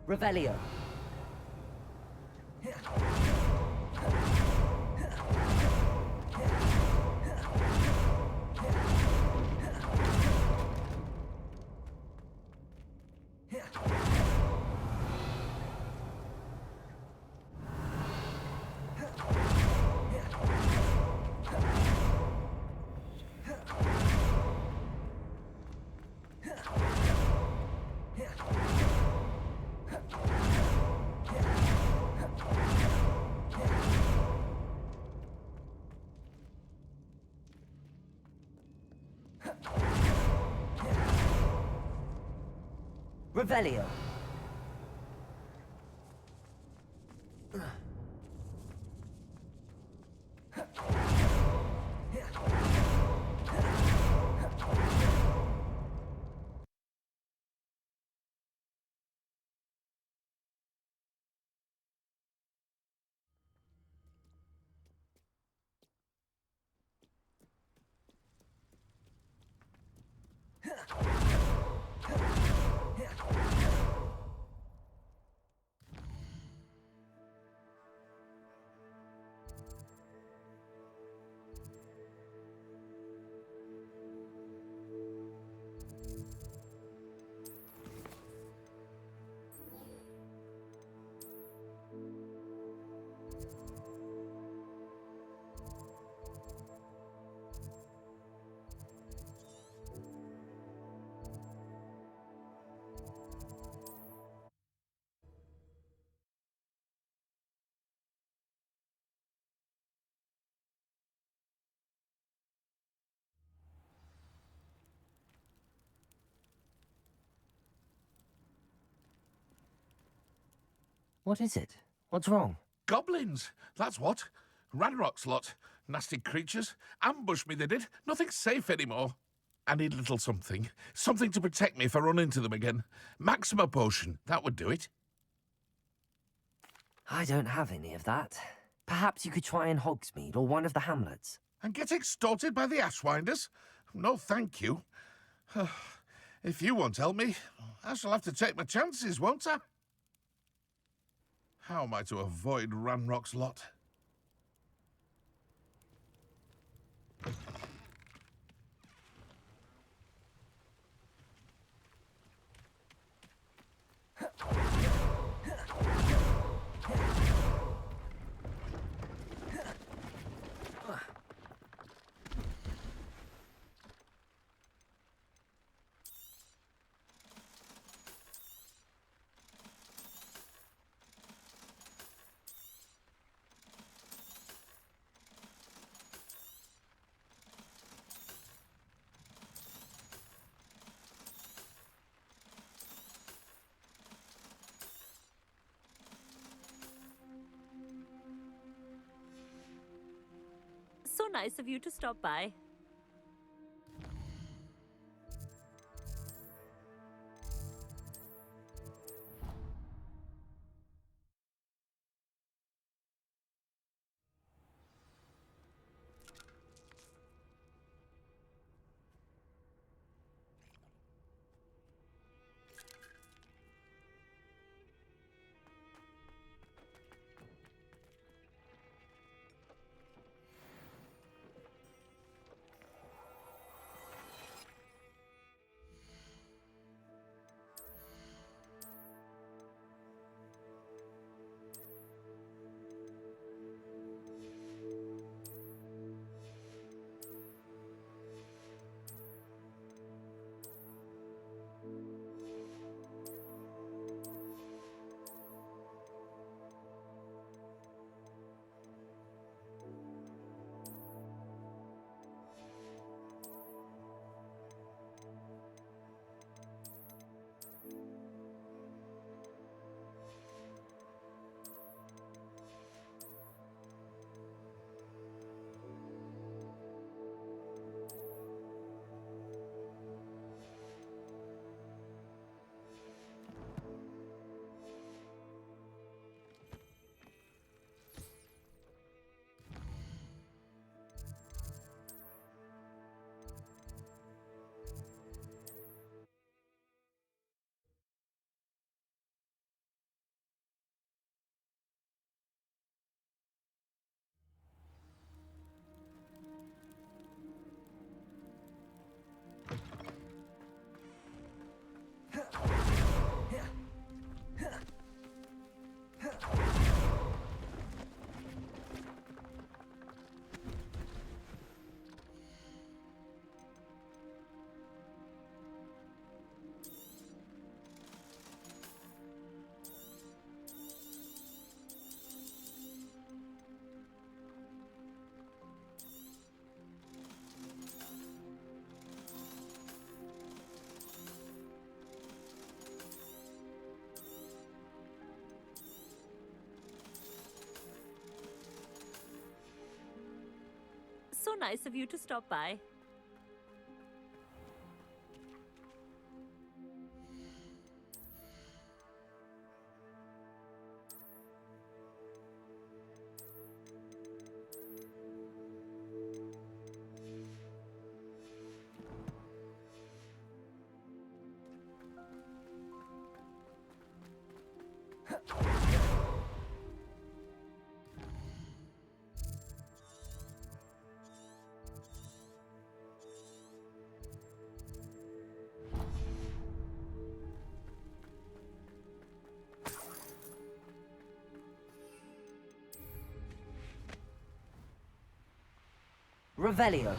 Revelio. Revelio. What is it? What's wrong? Goblins, that's what. Ranrock's lot. Nasty creatures. Ambushed me, they did. Nothing's safe anymore. I need a little something. Something to protect me if I run into them again. Maxima potion, that would do it. I don't have any of that. Perhaps you could try in Hogsmeade or one of the hamlets. And get extorted by the Ashwinders? No, thank you. If you won't help me, I shall have to take my chances, won't I? How am I to avoid Ranrock's lot? So nice of you to stop by. So nice of you to stop by. Revelio.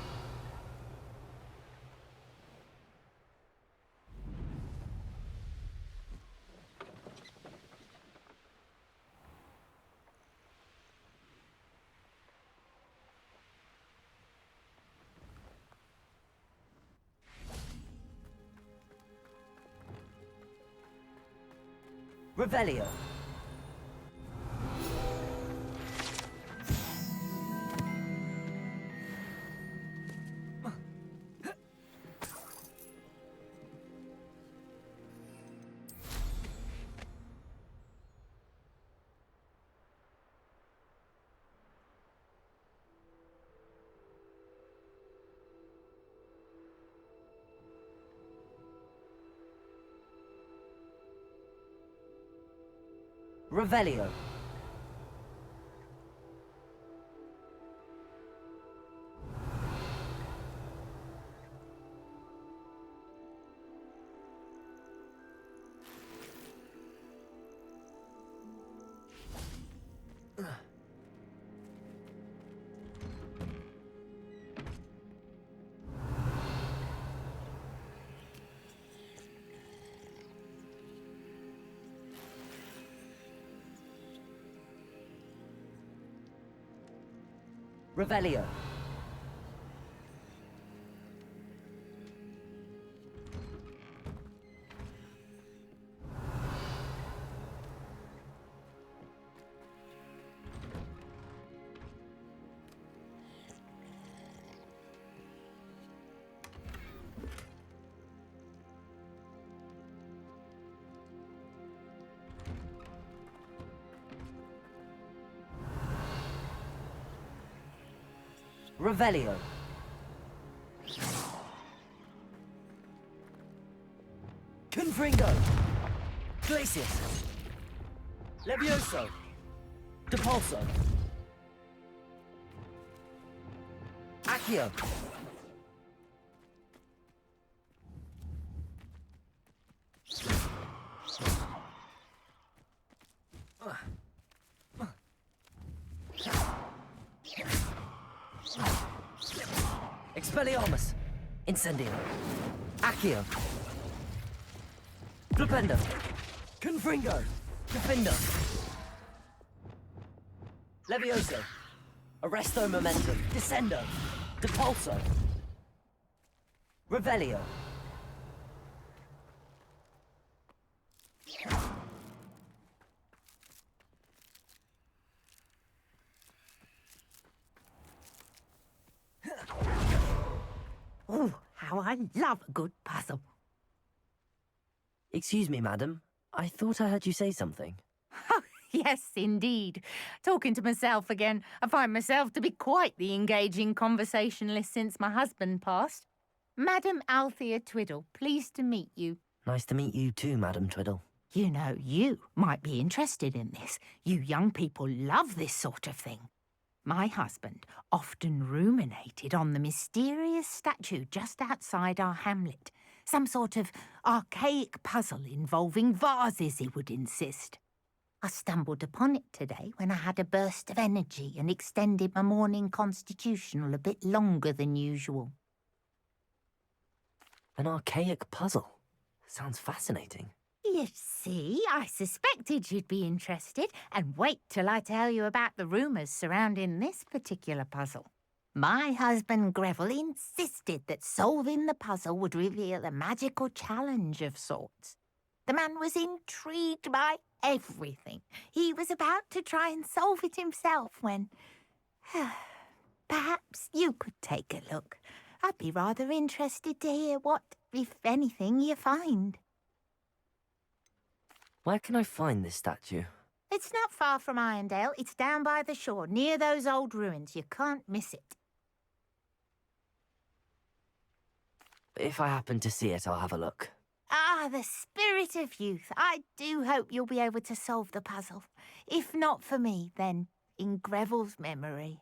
Revelio. Revelio. Revelio. Revelio. Confringo. Glacius. Levioso. Depulso. Accio. Expelliarmus. Incendio. Accio. Flipendo. Confringo. Defindo. Levioso. Arresto Momentum. Descendo. Depulso. Revelio. Oh, how I love a good puzzle. Excuse me, madam. I thought I heard you say something. Oh, yes, indeed. Talking to myself again. I find myself to be quite the engaging conversationalist since my husband passed. Madam Althea Twiddle, pleased to meet you. Nice to meet you too, Madam Twiddle. You know, you might be interested in this. You young people love this sort of thing. My husband often ruminated on the mysterious statue just outside our hamlet. Some sort of archaic puzzle involving vases, he would insist. I stumbled upon it today when I had a burst of energy and extended my morning constitutional a bit longer than usual. An archaic puzzle. Sounds fascinating. You see, I suspected you'd be interested, and wait till I tell you about the rumours surrounding this particular puzzle. My husband Greville insisted that solving the puzzle would reveal a magical challenge of sorts. The man was intrigued by everything. He was about to try and solve it himself when... Perhaps you could take a look. I'd be rather interested to hear what, if anything, you find. Where can I find this statue? It's not far from Irondale. It's down by the shore, near those old ruins. You can't miss it. If I happen to see it, I'll have a look. Ah, the spirit of youth. I do hope you'll be able to solve the puzzle. If not for me, then in Greville's memory.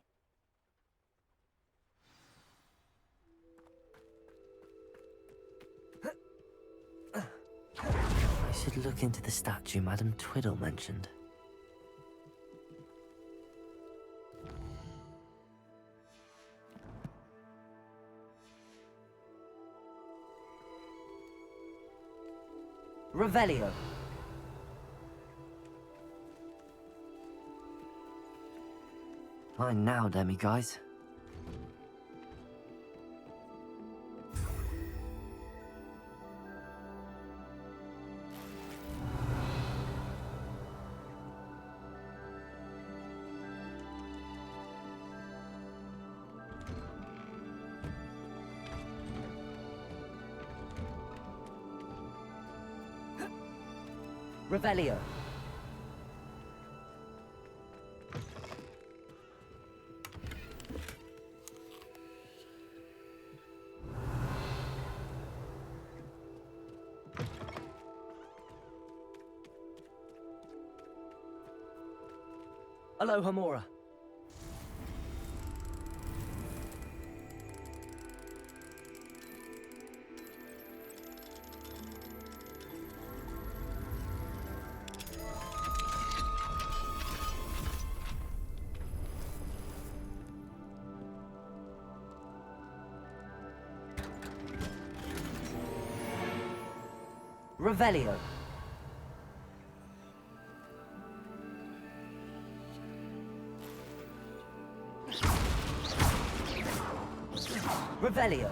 I should look into the statue Madame Twiddle mentioned. Revelio. Fine now, demi-guys. Revelio. Aloha Mora. Revelio. Revelio.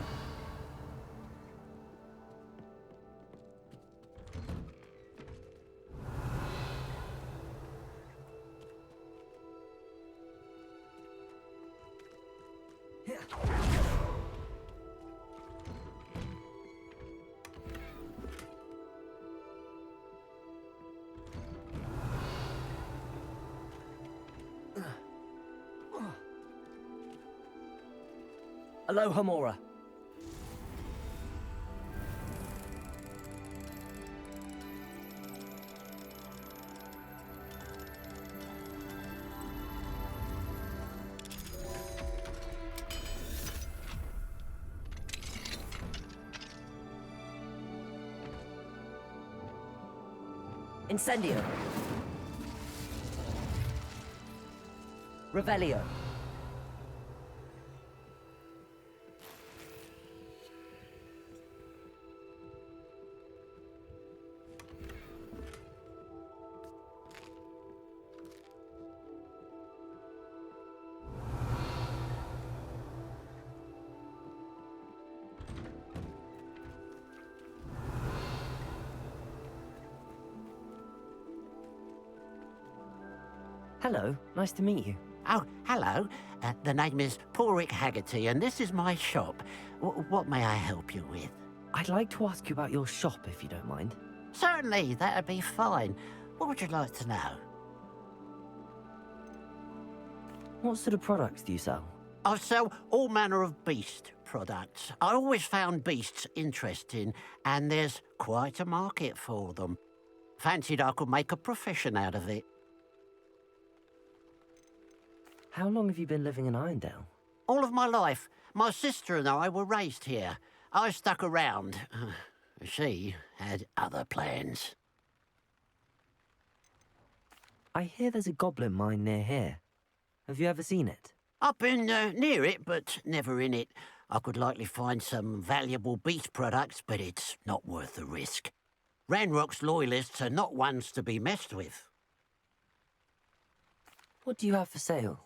Aloha Mora. Incendio. Revelio. Hello, nice to meet you. Oh, hello. The name is Porrick Haggerty, and this is my shop. What may I help you with? I'd like to ask you about your shop, if you don't mind. Certainly, that'd be fine. What would you like to know? What sort of products do you sell? I sell all manner of beast products. I always found beasts interesting, and there's quite a market for them. Fancied I could make a profession out of it. How long have you been living in Irondale? All of my life. My sister and I were raised here. I stuck around. She had other plans. I hear there's a goblin mine near here. Have you ever seen it? I've been near it, but never in it. I could likely find some valuable beast products, but it's not worth the risk. Ranrock's loyalists are not ones to be messed with. What do you have for sale?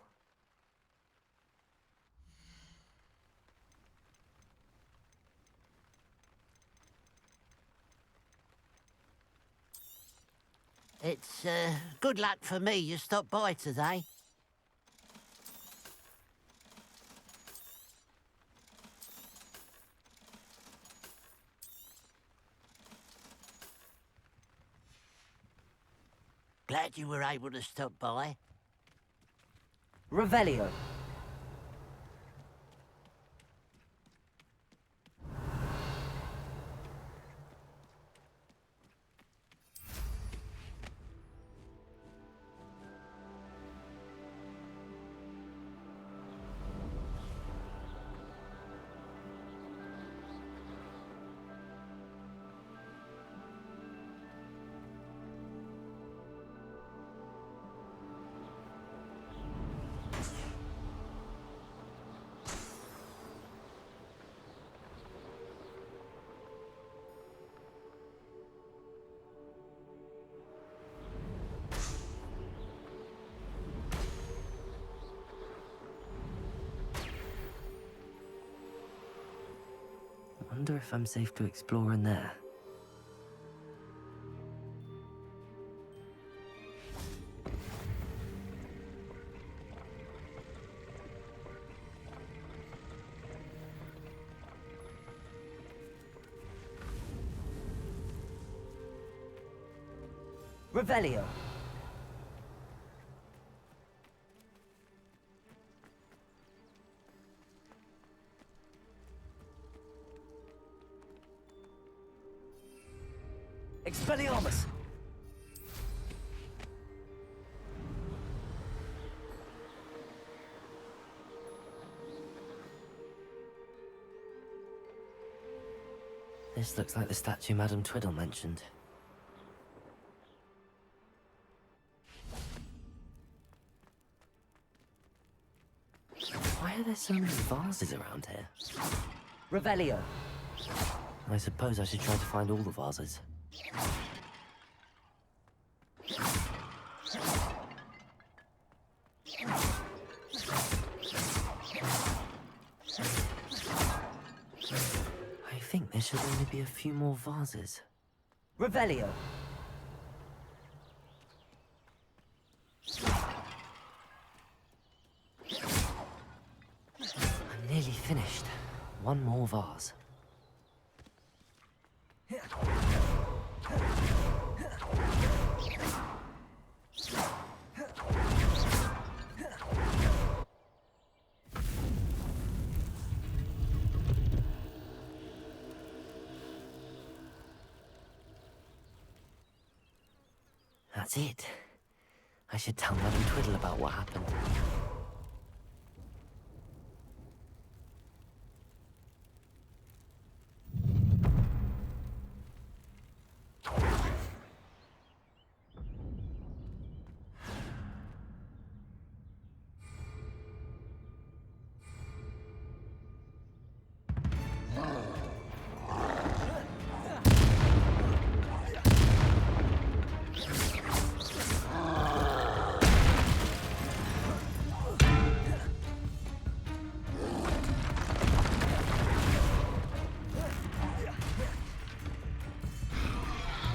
It's good luck for me you stopped by today. Glad you were able to stop by. Revelio. Wonder if I'm safe to explore in there. Revelio. Expelliarmus! This looks like the statue Madame Twiddle mentioned. Why are there so many vases around here? Revelio. I suppose I should try to find all the vases. I think there should only be a few more vases. Revelio. I'm nearly finished. One more vase. That's it. I should tell Madame Twiddle about what happened.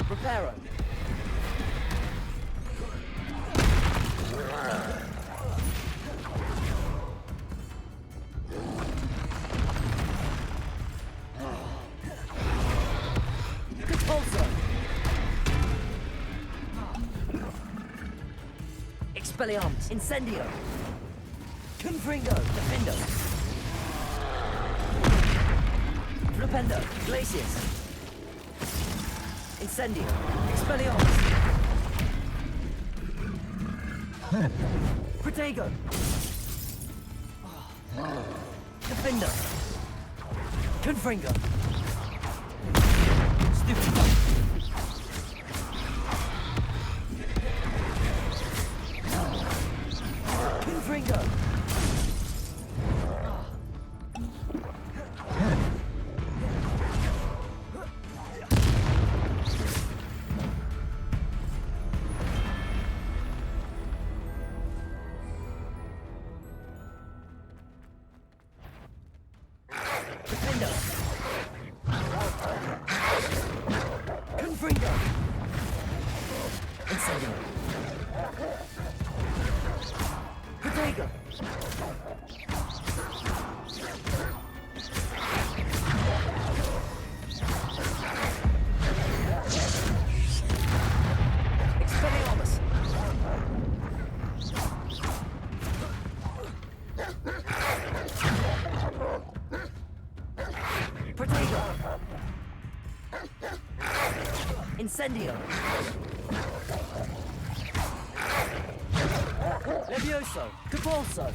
Preparo. Expulso. Expelliarmus. Incendio. Confringo. Defendo. Flipendo. Glacius. Incendio. Expelliarmus. Protego. Defendo. Confringo. Stupido. Confringo. Defendo. Confringo. Incendio. Protego. Incendio. Levioso. Capolso.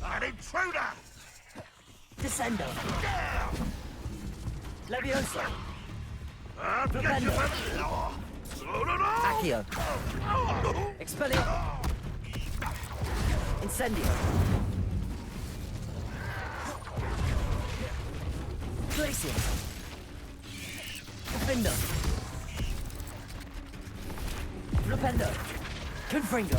An intruder! Descendo. Levioso. Flipendo. Accio. Expelliarmus. Incendio. Glacius. Defendo. Flipendo. Confringo.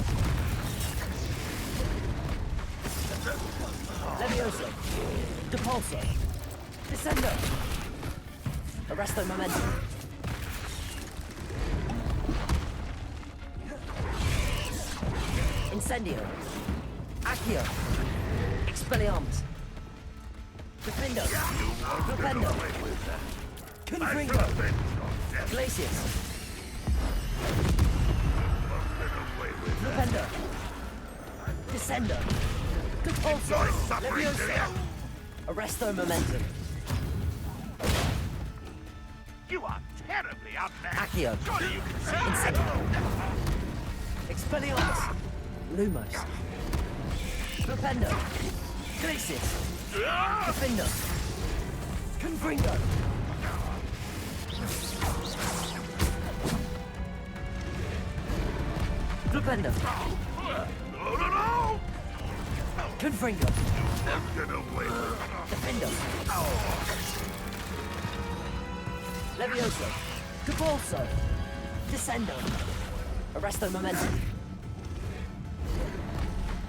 Levioso. Depulso. Descendo. Arresto momentum. Incendio. Accio. Expelliarmus. Defendo. Flipendo. Confringo. Glacius. Flipendo. Descendo. Depulso. Levioso. Arresto momentum. You are terribly outmatched. Accio. Surely you can see. Incendio. Expelliarmus. Lumos. Flipendo. Glacius. Defendo. Confringo. Flipendo. No! Confringo. Never get away with it. Defendo. Levioso. Capolso. Descendo. Arresto momentum.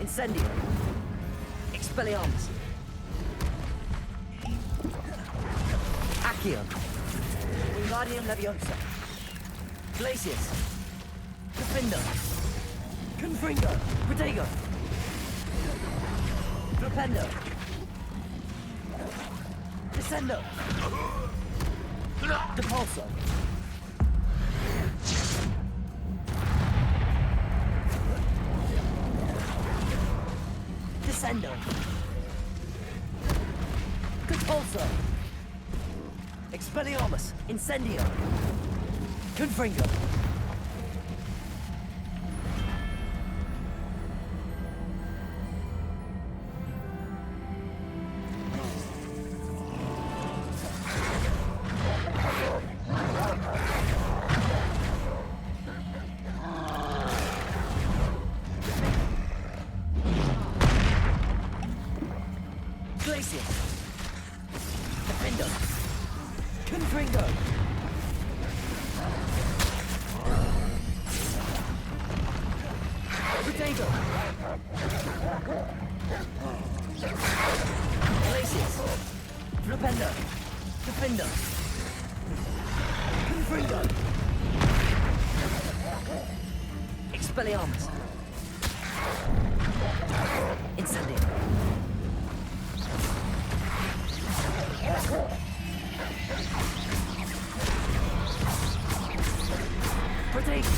Incendio. Expelliarmus. Accio. Wingardium Leviosa. Glacius. Defendo. Confringo. Protego. Flipendo. Descendo. Depulso. Descendo. Depulso. Expelliarmus. Incendio. Confringo. Glacius. Defendo. Confringo. Protego. Glacius. Flipendo. Defendo. Confringo. Expelliarmus. Incendio. Protego.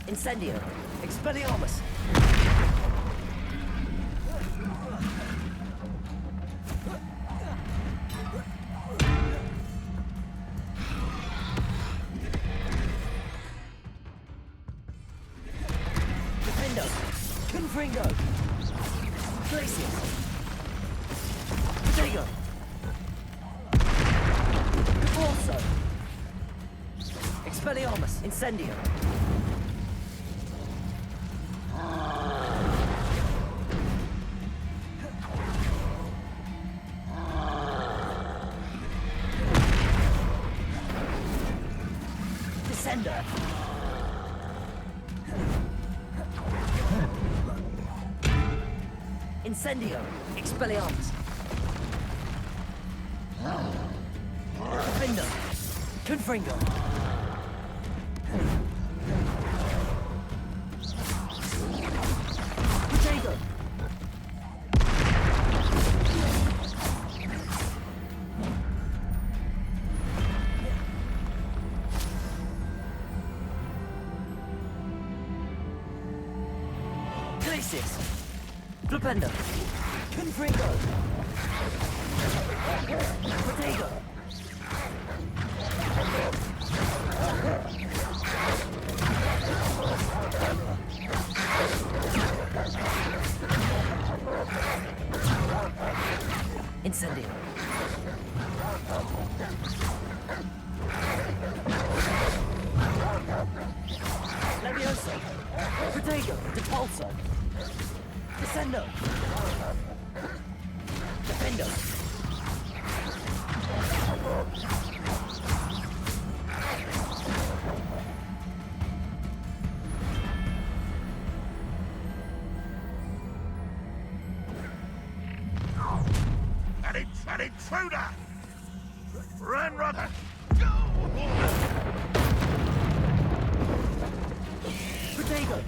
Incendio. Expelliarmus. Defendo. Confringo. Glacius. Protego. Depulso. Expelliarmus. Incendio. Descendo. Incendio. Expelliarmus. Defender. Confringo. Potato. Glacius. Flipendo. Confringo. Potato. Incendio. Levioso. Protego. Depulso. Descendo. Defendo. An intruder! Run, rather! Protego.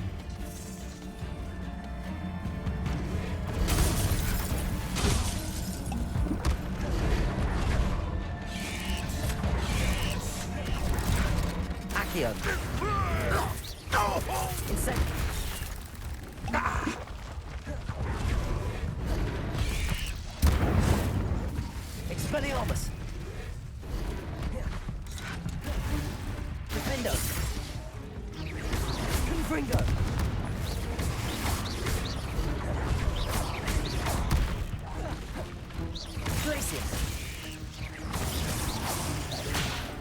Accio. Insect. Expelliarmus. Defendo. Confringo. Glacius.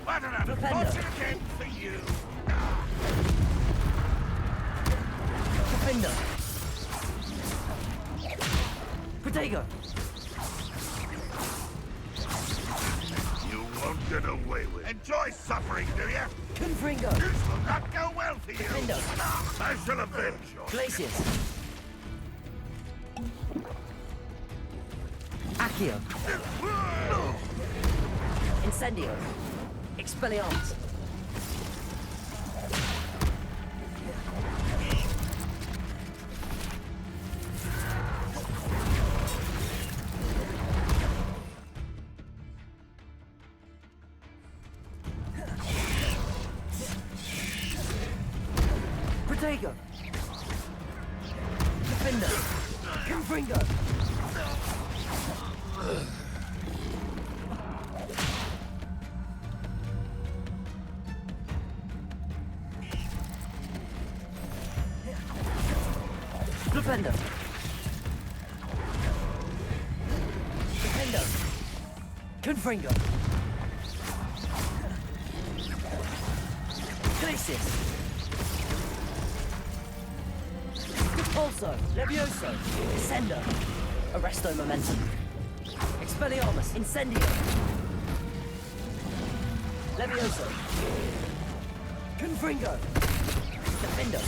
What an unfortunate for you! Defender. Protego. You won't get away with it. Enjoy suffering, do you? Confringo. This will not go well for you. Defendo. I shall avenge you. Glacius. Accio. Incendio. Expelliarmus. Protego. Defender. Confringo. Defender. Defender. Confringo. Glacius. Depulso. Levioso. Descendo. Arresto momentum. Expelliarmus. Incendio. Levioso. Confringo. Defendo.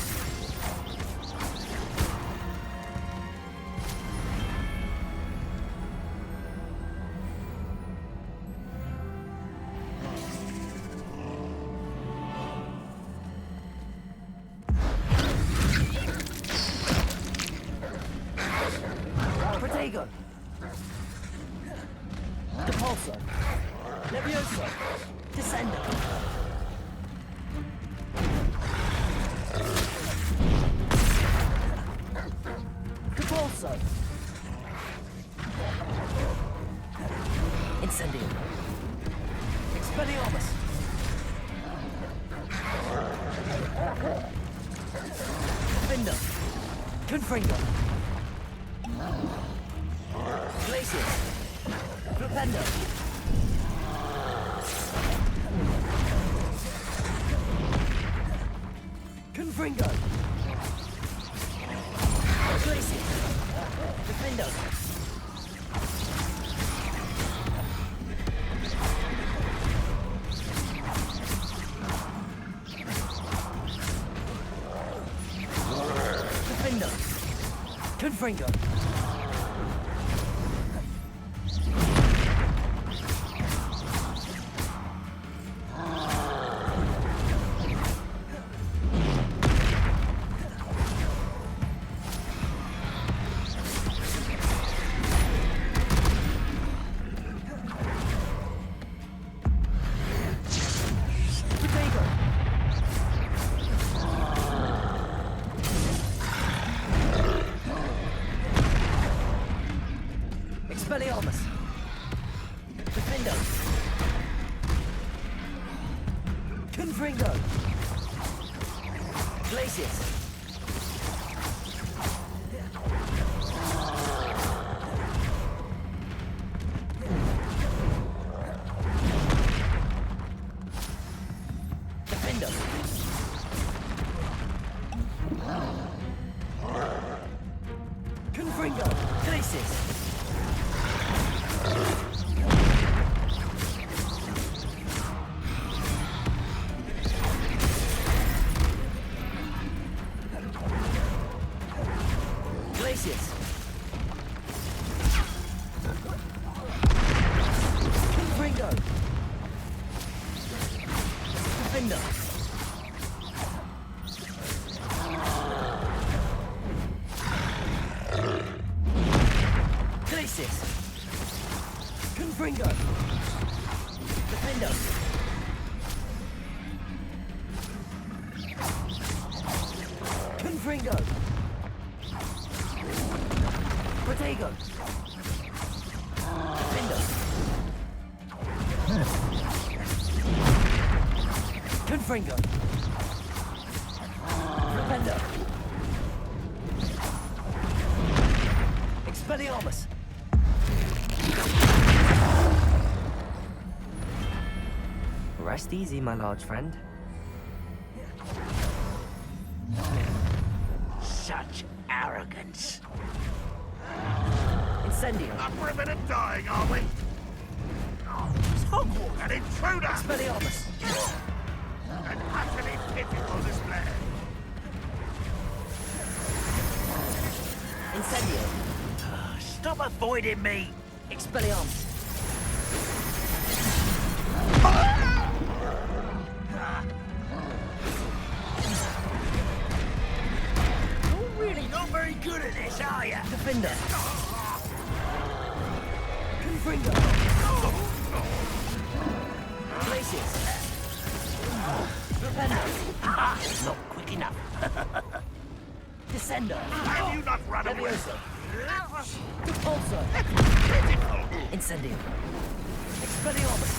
Protego. Depulso. Levioso. Descendo. Depulso. Incendio. Expelliarmus. Defendo. Confringo. Glacius. Flipendo. Confringo. Glacius. Defendo. Defendo. Confringo. Expelliarmus. Defendo. Confringo. Glacius. Defendo. Confringo. Glacius. Glacius. Confringo. Defender. Glacius. Confringo. Defender. Confringo. Protego. Defender. Confringo. Defender. Expelliarmus. Rest easy, my large friend. Such arrogance. Incendio. Up for a bit of dying, are we? It's Hogwarts! An intruder! Expelliarmus. An utterly pitiful display. Incendio. Stop avoiding me. Expelliarmus. You're really not very good at this, are you? Defender. Confringo. Glacius. Defender. Not quick enough. Descender. Have you not run away? Levioso. Repulsor. Incendio. Expelliarmus.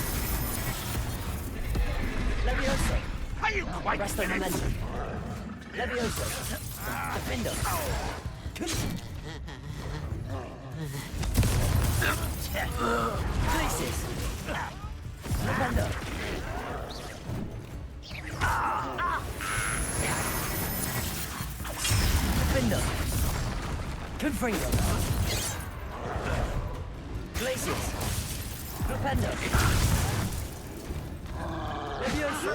Levioso. Are you quite Resto finished? momentum. Levioso. Defender. Glacius. Defender. Defender. Confringo. Glacius. Defender. Levioso.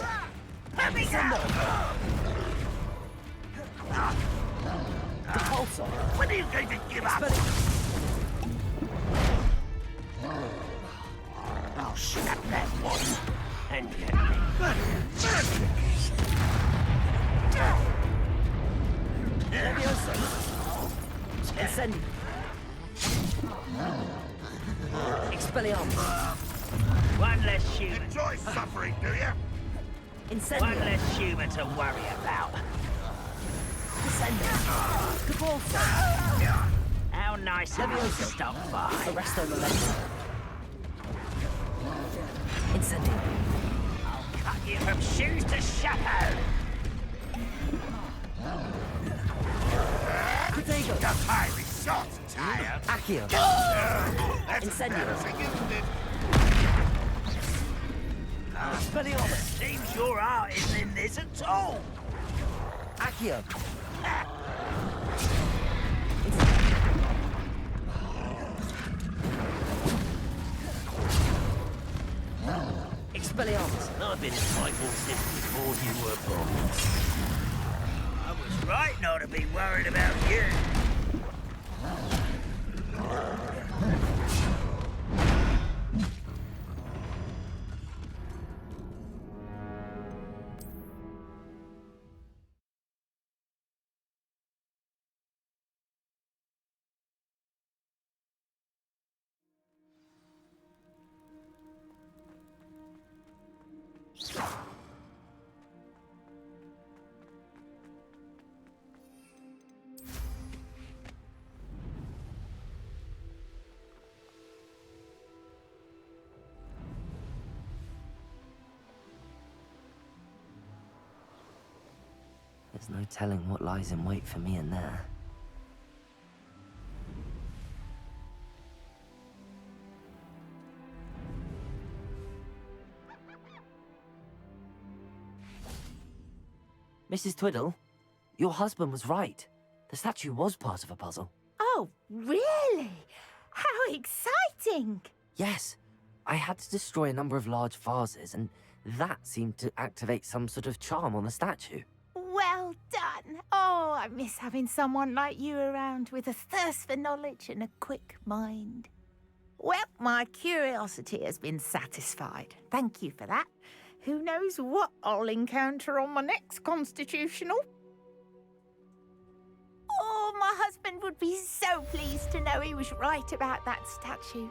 Descendo. Repulsor. When are you going to give up? I'll snap that one. And let me. Levioso. Incendio. Expelliarmus. One less human. Enjoy suffering, do you? Incendio. One less human to worry about. Descendo. Repulsor. How nice of you to Levioso. stop by. Arresto momentum. Incendio. Cut you from shoes to chapeau. Protego. The fiery shot, tired. Accio. That's Incendio. embarrassing, isn't it? Expelliarmus. Seems your heart isn't in this at all. Accio. Expelliarmus. I've been fighting since before you were born. I was right not to be worried about you. There's no telling what lies in wait for me in there. Mrs. Twiddle, your husband was right. The statue was part of a puzzle. Oh, really? How exciting! Yes, I had to destroy a number of large vases, and that seemed to activate some sort of charm on the statue. Well done. Oh, I miss having someone like you around with a thirst for knowledge and a quick mind. Well, my curiosity has been satisfied. Thank you for that. Who knows what I'll encounter on my next constitutional? Oh, my husband would be so pleased to know he was right about that statue.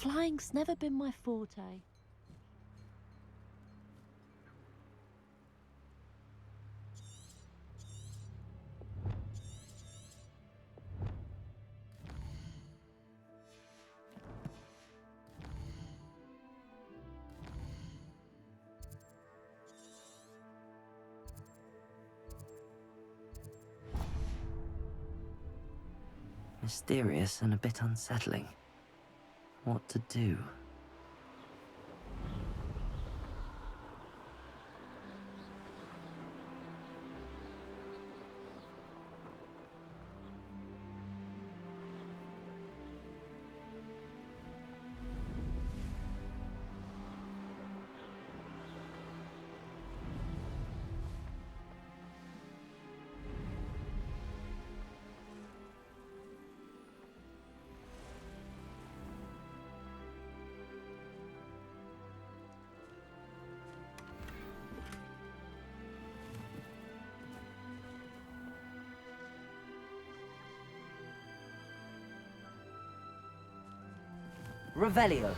Flying's never been my forte. Mysterious and a bit unsettling. What to do? Revelio.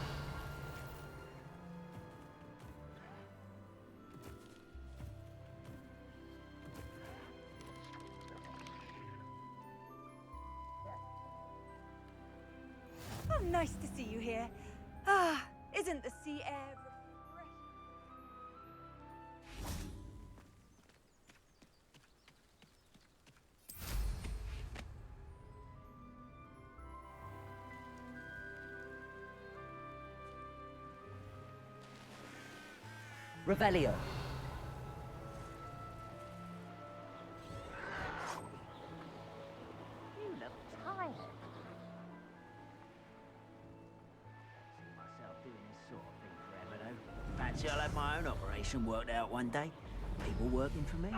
Oh, nice to see you here. Ah, isn't the sea air refreshing? Revelio. You look tired. Myself doing this sort of thing forever, though. Fancy I'll have my own operation worked out one day. People working for me.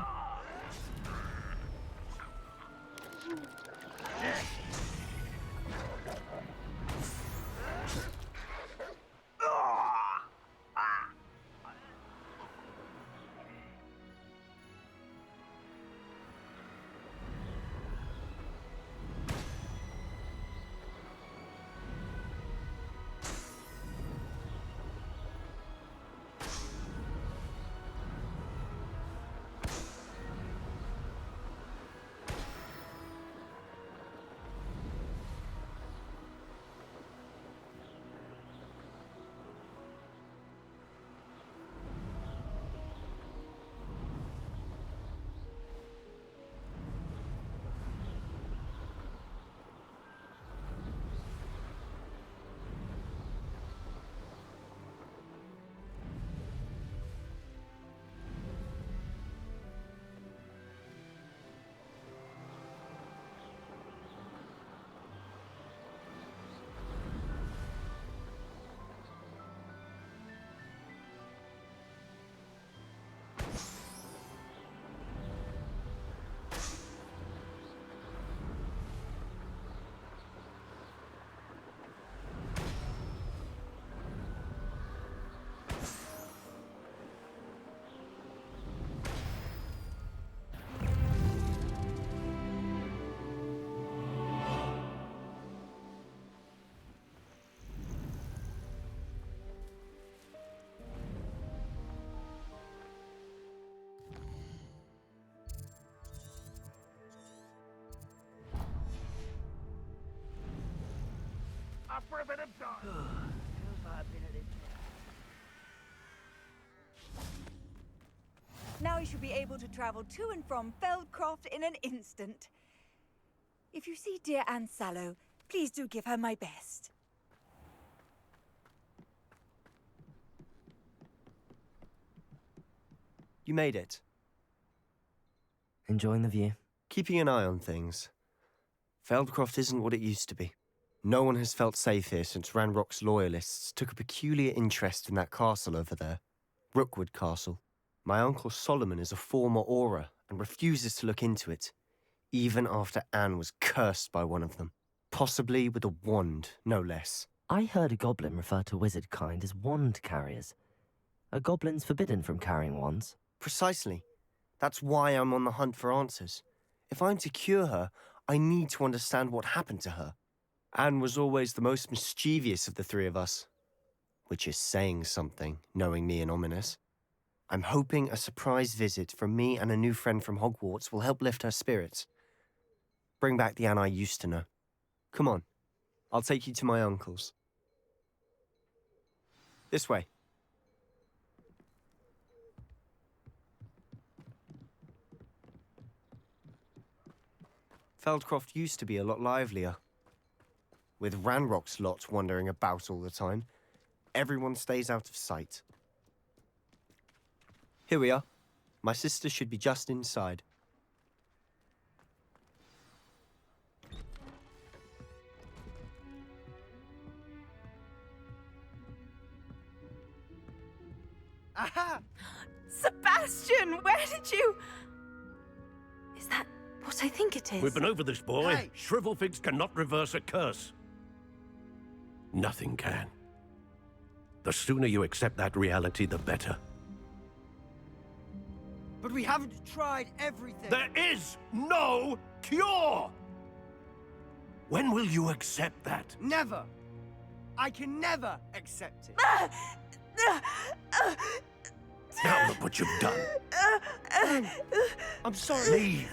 for a bit of time. Feels like I've been at it. Now you should be able to travel to and from Feldcroft in an instant. If you see dear Anne Sällow, please do give her my best. You made it. Enjoying the view? Keeping an eye on things. Feldcroft isn't what it used to be. No one has felt safe here since Ranrock's loyalists took a peculiar interest in that castle over there. Rookwood Castle. My uncle Solomon is a former Auror and refuses to look into it, even after Anne was cursed by one of them. Possibly with a wand, no less. I heard a goblin refer to wizard kind as wand carriers. Are goblins forbidden from carrying wands? Precisely. That's why I'm on the hunt for answers. If I'm to cure her, I need to understand what happened to her. Anne was always the most mischievous of the three of us. Which is saying something, knowing me and Ominous. I'm hoping a surprise visit from me and a new friend from Hogwarts will help lift her spirits. Bring back the Anne I used to know. Come on, I'll take you to my uncle's. This way. Feldcroft used to be a lot livelier. With Ranrock's lot wandering about all the time, everyone stays out of sight. Here we are. My sister should be just inside. Aha! Sebastian, where did you... Is that what I think it is? We've been over this, boy. Hey. Shrivelfigs cannot reverse a curse. Nothing can. The sooner you accept that reality, the better. But we haven't tried everything. There is no cure! When will you accept that? Never. I can never accept it. Now look what you've done. I'm sorry. Leave.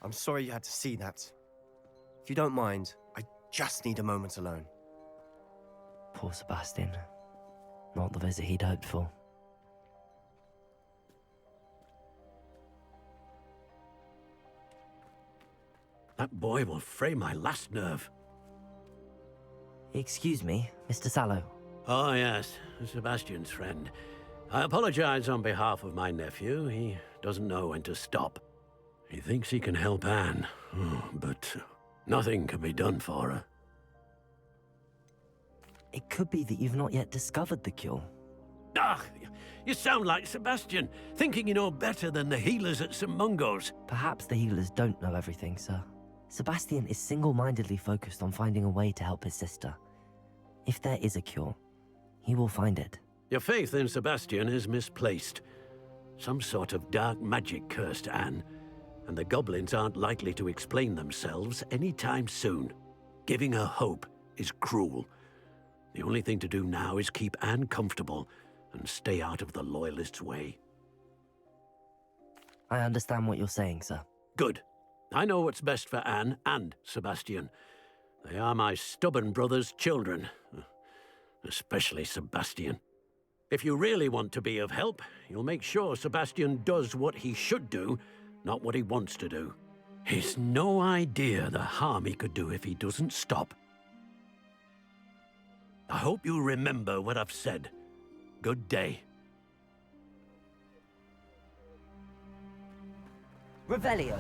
I'm sorry you had to see that. If you don't mind, I just need a moment alone. Poor Sebastian. Not the visit he'd hoped for. That boy will fray my last nerve. Excuse me, Mr. Sällow. Oh, yes, Sebastian's friend. I apologize on behalf of my nephew. He doesn't know when to stop. He thinks he can help Anne, but nothing can be done for her. It could be that you've not yet discovered the cure. Ah, you sound like Sebastian, thinking you know better than the healers at St. Mungo's. Perhaps the healers don't know everything, sir. Sebastian is single-mindedly focused on finding a way to help his sister. If there is a cure, he will find it. Your faith in Sebastian is misplaced. Some sort of dark magic cursed Anne, and the goblins aren't likely to explain themselves anytime soon. Giving her hope is cruel. The only thing to do now is keep Anne comfortable and stay out of the Loyalists' way. I understand what you're saying, sir. Good. I know what's best for Anne and Sebastian. They are my stubborn brother's children. Especially Sebastian. If you really want to be of help, you'll make sure Sebastian does what he should do, not what he wants to do. He's no idea the harm he could do if he doesn't stop. I hope you remember what I've said. Good day. Revelio.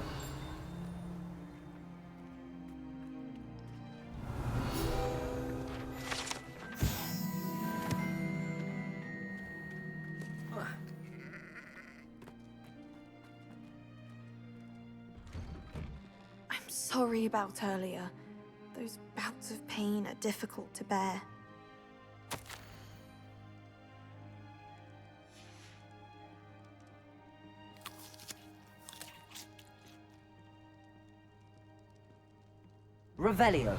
I'm sorry about earlier. Those bouts of pain are difficult to bear. Revelio.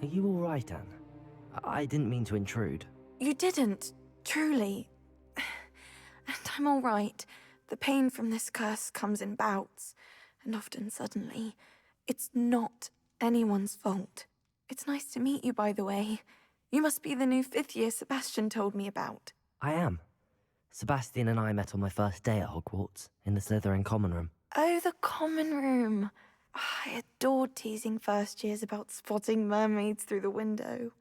Are you all right, Anne? I didn't mean to intrude. You didn't, truly. And I'm all right. The pain from this curse comes in bouts, and often suddenly. It's not anyone's fault. It's nice to meet you, by the way. You must be the new 5th year Sebastian told me about. I am. Sebastien and I met on my first day at Hogwarts, in the Slytherin common room. Oh, the common room. I adored teasing first years about spotting mermaids through the window.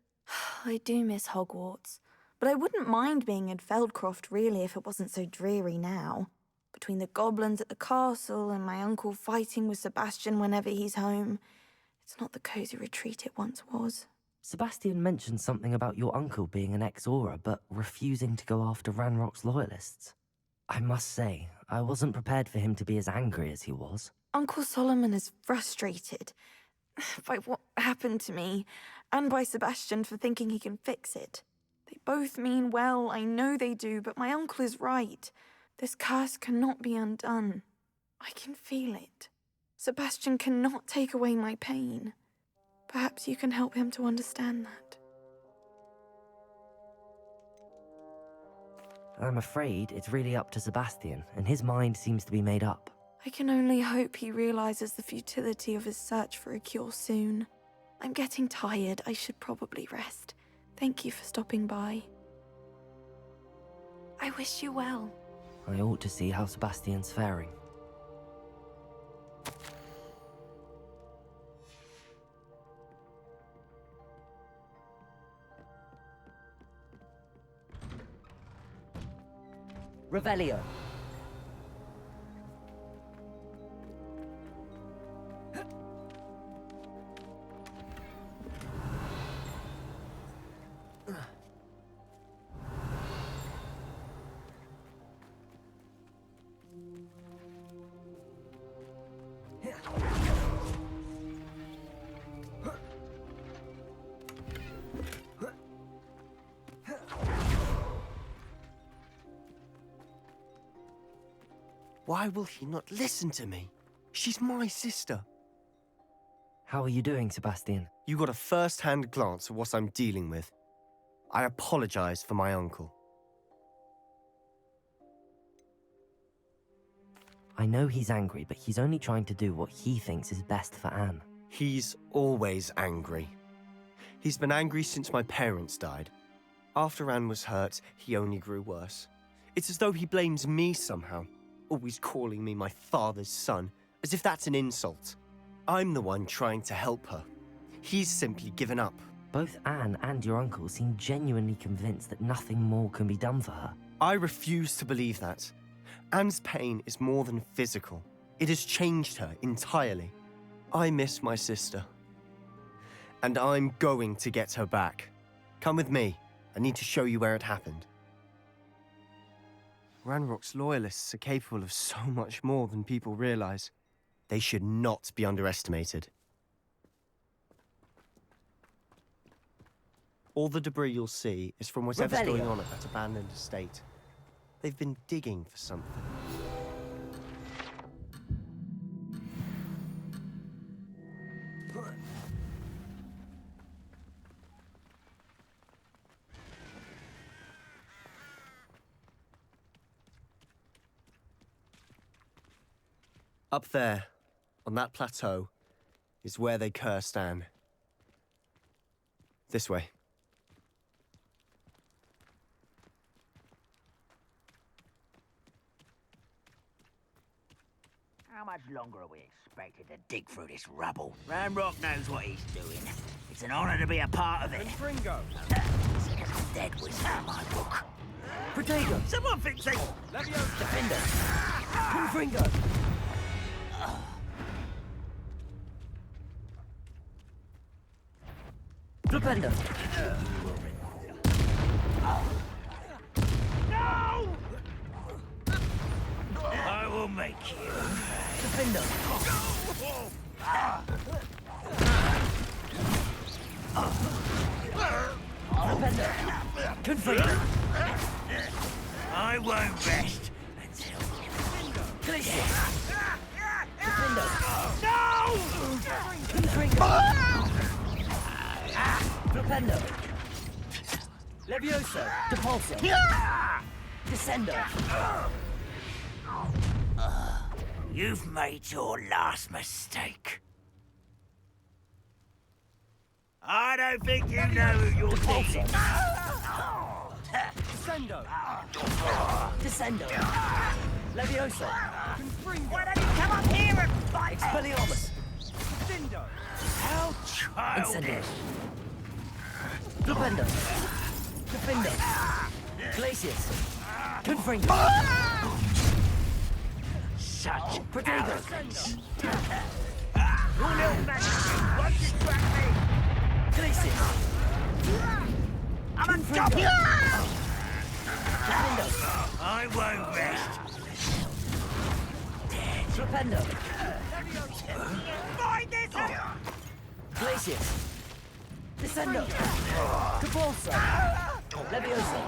I do miss Hogwarts, but I wouldn't mind being in Feldcroft, really, if it wasn't so dreary now. Between the goblins at the castle and my uncle fighting with Sebastian whenever he's home, it's not the cosy retreat it once was. Sebastien mentioned something about your uncle being an ex-Auror, but refusing to go after Ranrock's loyalists. I must say, I wasn't prepared for him to be as angry as he was. Uncle Solomon is frustrated by what happened to me, and by Sebastian for thinking he can fix it. They both mean well, I know they do, but my uncle is right. This curse cannot be undone. I can feel it. Sebastian cannot take away my pain. Perhaps you can help him to understand that. I'm afraid it's really up to Sebastien, and his mind seems to be made up. I can only hope he realizes the futility of his search for a cure soon. I'm getting tired. I should probably rest. Thank you for stopping by. I wish you well. I ought to see how Sebastien's faring. Revelio. Why will he not listen to me? She's my sister. How are you doing, Sebastien? You got a first-hand glance at what I'm dealing with. I apologize for my uncle. I know he's angry, but he's only trying to do what he thinks is best for Anne. He's always angry. He's been angry since my parents died. After Anne was hurt, he only grew worse. It's as though he blames me somehow, always calling me my father's son, as if that's an insult. I'm the one trying to help her. He's simply given up. Both Anne and your uncle seem genuinely convinced that nothing more can be done for her. I refuse to believe that. Anne's pain is more than physical. It has changed her entirely. I miss my sister. And I'm going to get her back. Come with me. I need to show you where it happened. Ranrock's loyalists are capable of so much more than people realize. They should not be underestimated. All the debris you'll see is from whatever's Revelio. going on at that abandoned estate. They've been digging for something. Up there, on that plateau, is where they cursed Anne. This way. How much longer are we expected to dig through this rubble? Ranrock knows what he's doing. It's an honor to be a part of it. Fringo. He's a dead wizard in my book. Protego! Someone fix it! Leviosa. Defender! Confringo! Flipendo! No! I will make you. Defender! Flipendo! Confringo! I won't rest until... Glacier! Defender! No! Confringo! Flipendo! Levioso! Depulso! Descendo! You've made your last mistake. I don't think you know who you're dealing. Descendo! Descendo! Levioso! Why don't you come up here and fight? Expelliarmus! Descendo! How Incendio! childish. Flipendo! Defendo! Glacius! Confringo! Such Protego! Your little majesty won't distract me. Glacius! I'm a goblin. Defendo! I won't rest. Flipendo! Find this! Glacius! Descendo! Depulso! Levioso!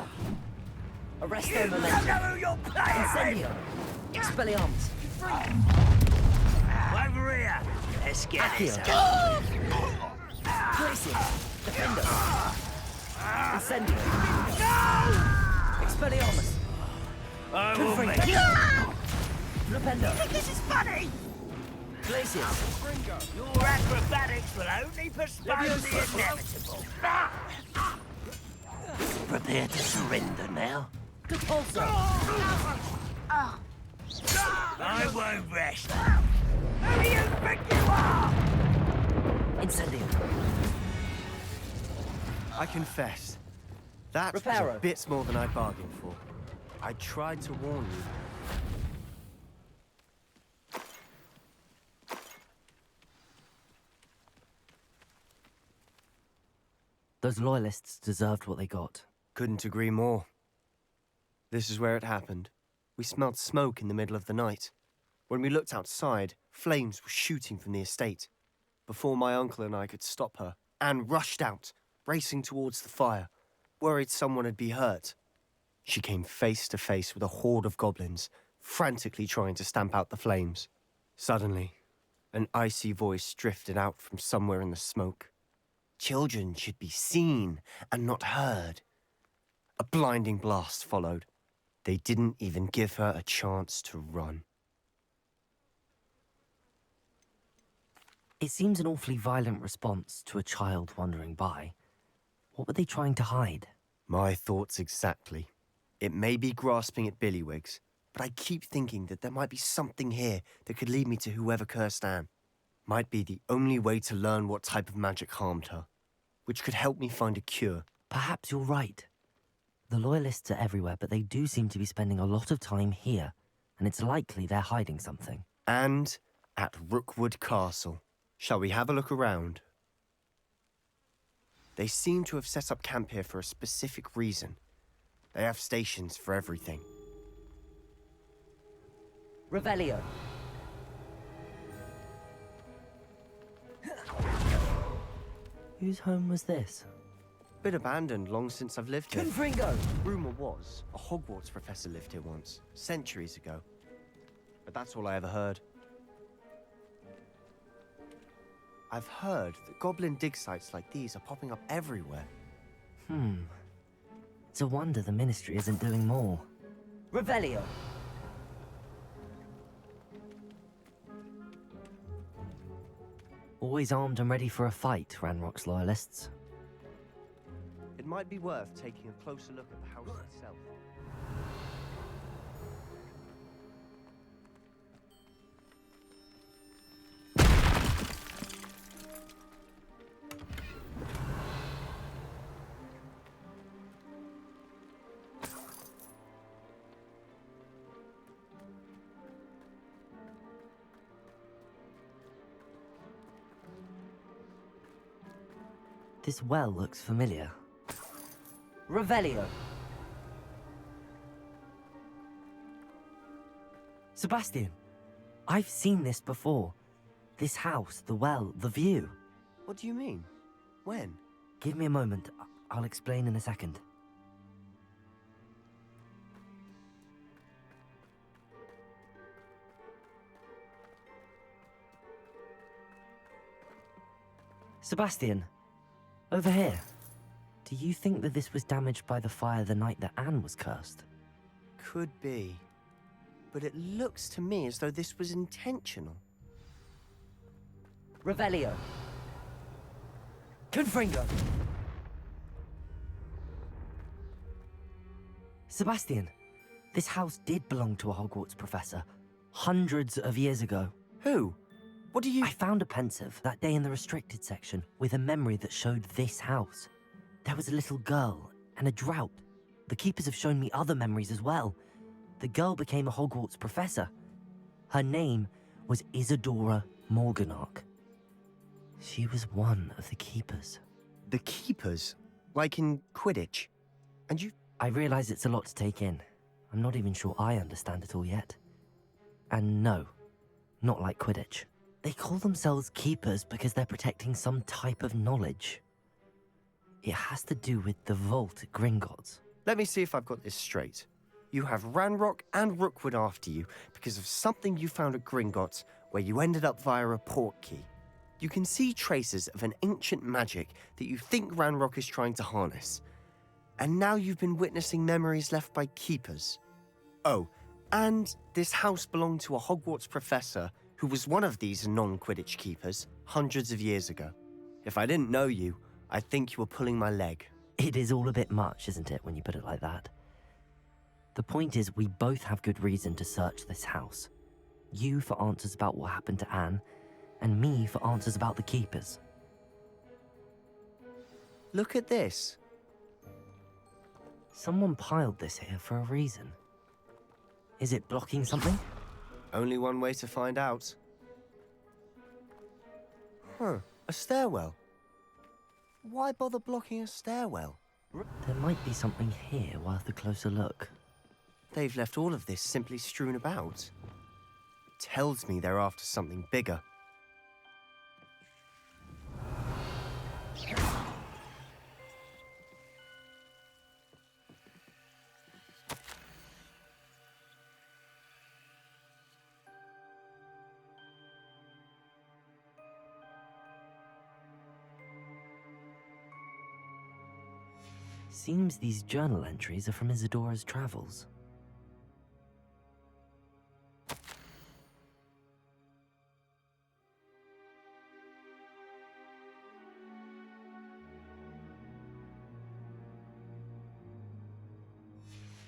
Arresto You don't know Momentum! who you're playing with. Incendio! Expelliarmus! Over here. Let's get this Accio! out. Glacius! Defendo! Incendio! Expelliarmus! I will Confringo! make you. Flipendo! This is funny. Glacius! Your acrobatics will only postpone the inevitable. Prepare to surrender now. Depulso! I won't rest. Who do you think you are? Incendio! I confess, that was Reparo. a bit more than I bargained for. I tried to warn you. Those loyalists deserved what they got. Couldn't agree more. This is where it happened. We smelled smoke in the middle of the night. When we looked outside, flames were shooting from the estate. Before my uncle and I could stop her, Anne rushed out, racing towards the fire, worried someone had been hurt. She came face to face with a horde of goblins, frantically trying to stamp out the flames. Suddenly, an icy voice drifted out from somewhere in the smoke. Children should be seen and not heard. A blinding blast followed. They didn't even give her a chance to run. It seems an awfully violent response to a child wandering by. What were they trying to hide? My thoughts exactly. It may be grasping at Billywigs, but I keep thinking that there might be something here that could lead me to whoever cursed Anne. Might be the only way to learn what type of magic harmed her, which could help me find a cure. Perhaps you're right. The loyalists are everywhere, but they do seem to be spending a lot of time here, and it's likely they're hiding something. And at Rookwood Castle. Shall we have a look around? They seem to have set up camp here for a specific reason. They have stations for everything. Revelio. Whose home was this? Been abandoned long since I've lived here. Confringo! Rumour was a Hogwarts professor lived here once, centuries ago. But that's all I ever heard. I've heard that goblin dig sites like these are popping up everywhere. It's a wonder the Ministry isn't doing more. Revelio! Always armed and ready for a fight, Ranrock's loyalists. It might be worth taking a closer look at the house itself. This well looks familiar. Revelio! Sebastian! I've seen this before. This house, the well, the view. What do you mean? When? Give me a moment. I'll explain in a second. Sebastian, over here. Do you think that this was damaged by the fire the night that Anne was cursed? Could be. But it looks to me as though this was intentional. Revelio. Confringo. Sebastian, this house did belong to a Hogwarts professor, hundreds of years ago. Who? What do you... I found a pensive that day in the restricted section with a memory that showed this house. There was a little girl and a drought. The keepers have shown me other memories as well. The girl became a Hogwarts professor. Her name was Isadora Morganach. She was one of the keepers. The keepers? Like in Quidditch? And you... I realize it's a lot to take in. I'm not even sure I understand it all yet. And no, not like Quidditch. They call themselves keepers because they're protecting some type of knowledge. It has to do with the vault at Gringotts. Let me see if I've got this straight. You have Ranrock and Rookwood after you because of something you found at Gringotts where you ended up via a portkey. You can see traces of an ancient magic that you think Ranrock is trying to harness. And now you've been witnessing memories left by keepers. Oh, and this house belonged to a Hogwarts professor who was one of these non-Quidditch keepers hundreds of years ago. If I didn't know you, I'd think you were pulling my leg. It is all a bit much, isn't it, when you put it like that? The point is, we both have good reason to search this house. You for answers about what happened to Anne, and me for answers about the keepers. Look at this. Someone piled this here for a reason. Is it blocking something? Only one way to find out. Huh, a stairwell. Why bother blocking a stairwell? There might be something here worth a closer look. They've left all of this simply strewn about. Tells me they're after something bigger. Seems these journal entries are from Isadora's travels.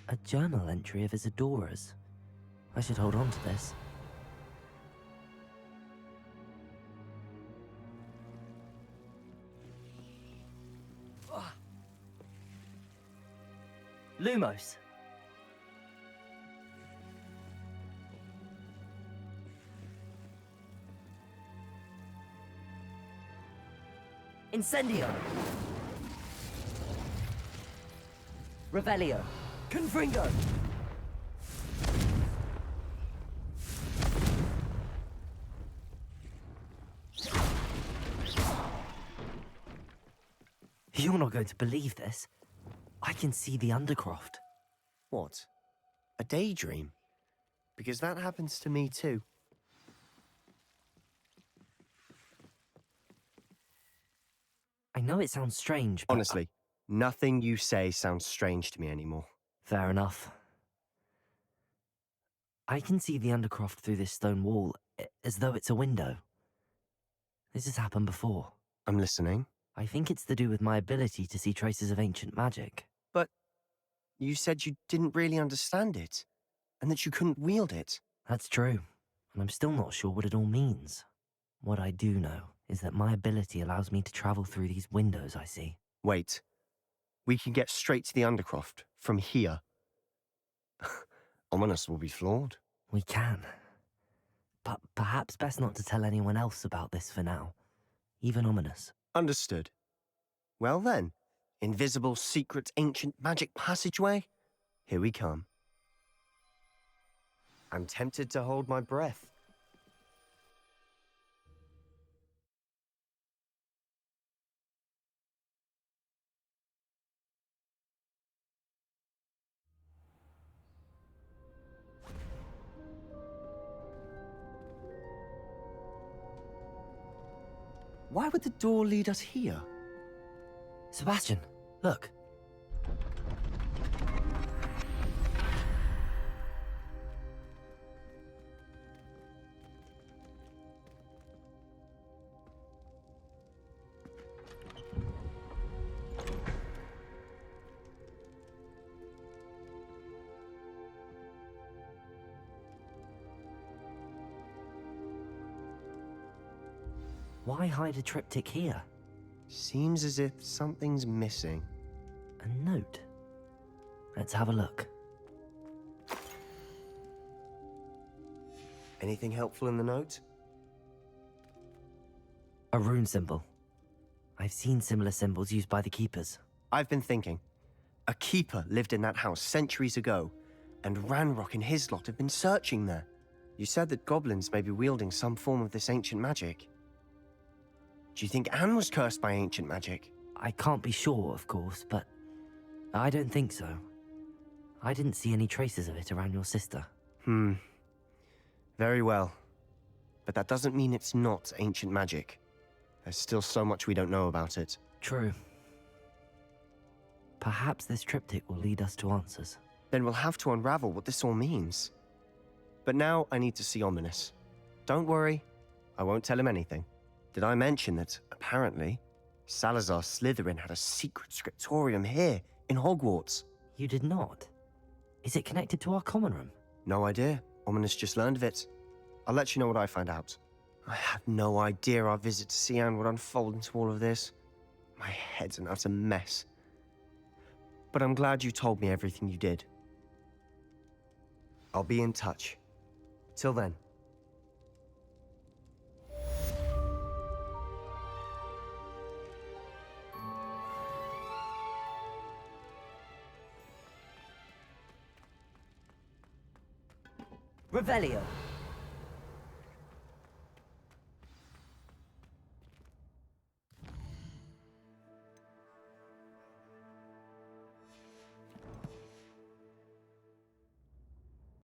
A journal entry of Isadora's. I should hold on to this. Lumos. Incendio. Revelio. Confringo. You're not going to believe this. I can see the Undercroft. What? A daydream? Because that happens to me too. I know it sounds strange, but... Honestly, nothing you say sounds strange to me anymore. Fair enough. I can see the Undercroft through this stone wall, as though it's a window. This has happened before. I'm listening. I think it's to do with my ability to see traces of ancient magic. But you said you didn't really understand it, and that you couldn't wield it. That's true, and I'm still not sure what it all means. What I do know is that my ability allows me to travel through these windows I see. Wait. We can get straight to the Undercroft from here. Ominous will be flawed. We can. But perhaps best not to tell anyone else about this for now. Even Ominous. Understood. Well then, invisible, secret, ancient magic passageway? Here we come. I'm tempted to hold my breath. Why would the door lead us here? Sebastian, Look. Why hide a triptych here? Seems as if something's missing. A note. Let's have a look. Anything helpful in the note? A rune symbol. I've seen similar symbols used by the keepers. I've been thinking. A keeper lived in that house centuries ago, and Ranrock and his lot have been searching there. You said that goblins may be wielding some form of this ancient magic. Do you think Anne was cursed by ancient magic? I can't be sure, of course, but I don't think so. I didn't see any traces of it around your sister. Very well. But that doesn't mean it's not ancient magic. There's still so much we don't know about it. True. Perhaps this triptych will lead us to answers. Then we'll have to unravel what this all means. But now I need to see Ominous. Don't worry, I won't tell him anything. Did I mention that, apparently, Salazar Slytherin had a secret scriptorium here, in Hogwarts? You did not? Is it connected to our common room? No idea. Ominous just learned of it. I'll let you know what I find out. I had no idea our visit to see Anne would unfold into all of this. My head's an utter mess. But I'm glad you told me everything you did. I'll be in touch. Till then. Revelio.